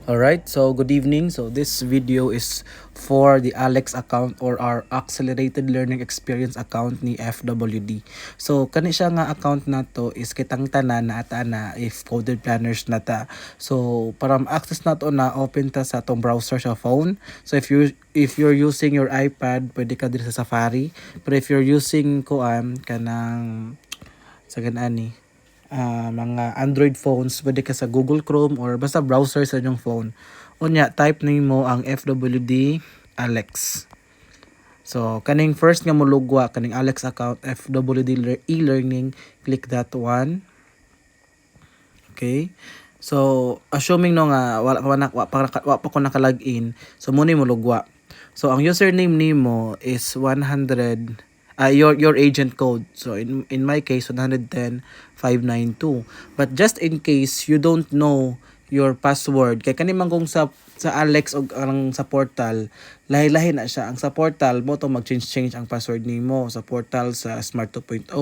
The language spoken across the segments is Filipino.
Alright, so good evening. So this video is for the Alex account or our Accelerated Learning Experience account ni FWD. So kani siya nga account nato is kitang tanan na ata na if coded planners na ta. So para ma-access nato na open ta sa atong browser sa phone. So if you're using your iPad, pwede ka diri sa Safari. Pero if you're using kanang sa ganani mga Android phones, pwede ka sa Google Chrome or basta browser sa inyong phone. Unya, type nimo ang FWD Alex. So, kaning first nga mulugwa, kaning Alex account, FWD e-learning, click that one. Okay. So, assuming no nga, wala pa ko naka-login, so muna mulugwa. So, ang username nimo is 100, your agent code. So in my case 110,592. But just in case you don't know your password, kay kani man kung sa Alex o ang sa portal, lahi-lahi na siya. Ang sa portal mo to mag-change ang password nimo sa portal sa Smart 2.0.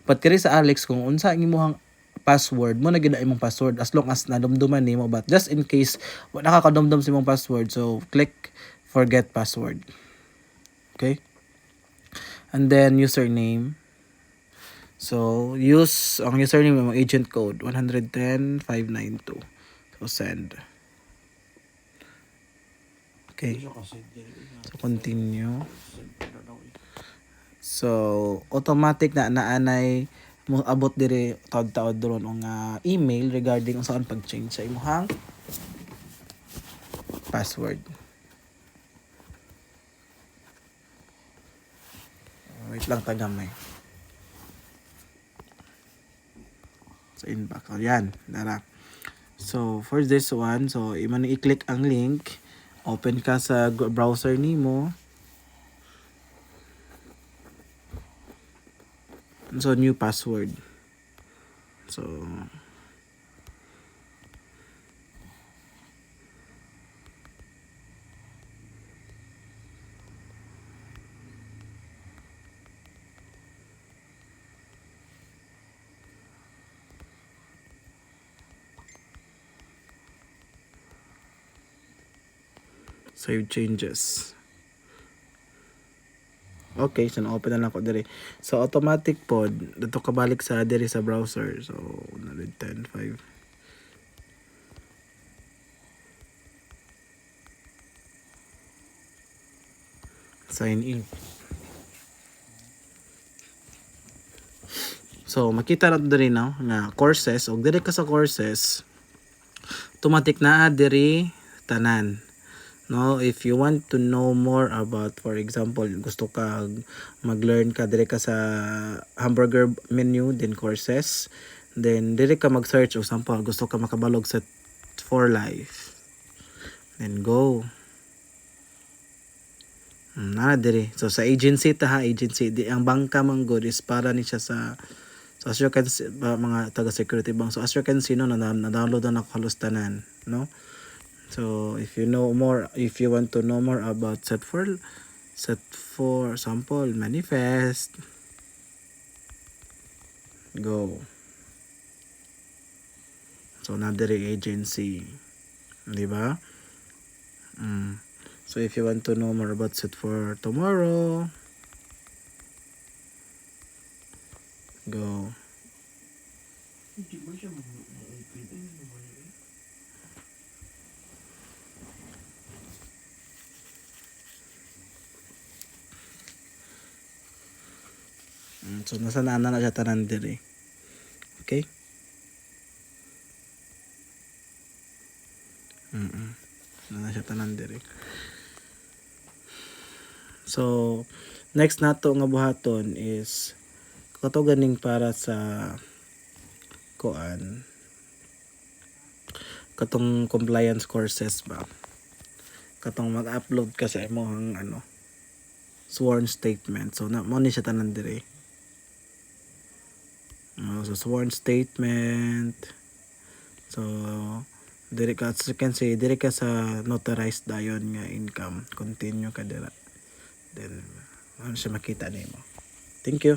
But kani sa Alex kung unsa ang imong password mo na gid imong password as long as nadumduman nimo. But just in case wala nakakadumdum sa imong password, so click forget password. Okay? And then username. So use ang username ng agent code 110,592. So send. Okay. So continue. So automatic na naanay mo abot dire taud-taud ron ang email regarding saan pag-change sa imong password. Wait lang tagamay. So inbox. So yan, dara. So for this one, so i-click ang link, open ka sa browser nimo. So new password. So save changes. Okay, so na-open na lang ko dire. So automatic pod dito ka balik sa dire sa browser. So 110.5. Sign in. So makita na dire na nga courses og dire ka sa courses automatic na dire tanan. No, if you want to know more about, for example, gusto ka mag-learn ka dire ka sa hamburger menu, then courses, then dire ka mag-search o sample gusto ka makabalog sa for life, then go dire. So sa agency agency di ang bangka man good is para ni siya sa, so as you can see, mga taga security bank. So as you can see no, na-download na ako halos tanan, no. So if you want to know more about set for sample manifest, go. So another agency, di ba? So if you want to know more about set for tomorrow, go. So nasa na siya tanan dire. Okay? Na siya tanan dire. So next nato nga buhaton is kato ganing para sa katong compliance courses ba. Katong mag-upload ka sa imong sworn statement. So mo ni siya tanan dire. So sworn statement. So dire ka, as you can see, dire ka sa notarized dayon nga income. Continue ka dira. Then ano siya makita nimo. Thank you.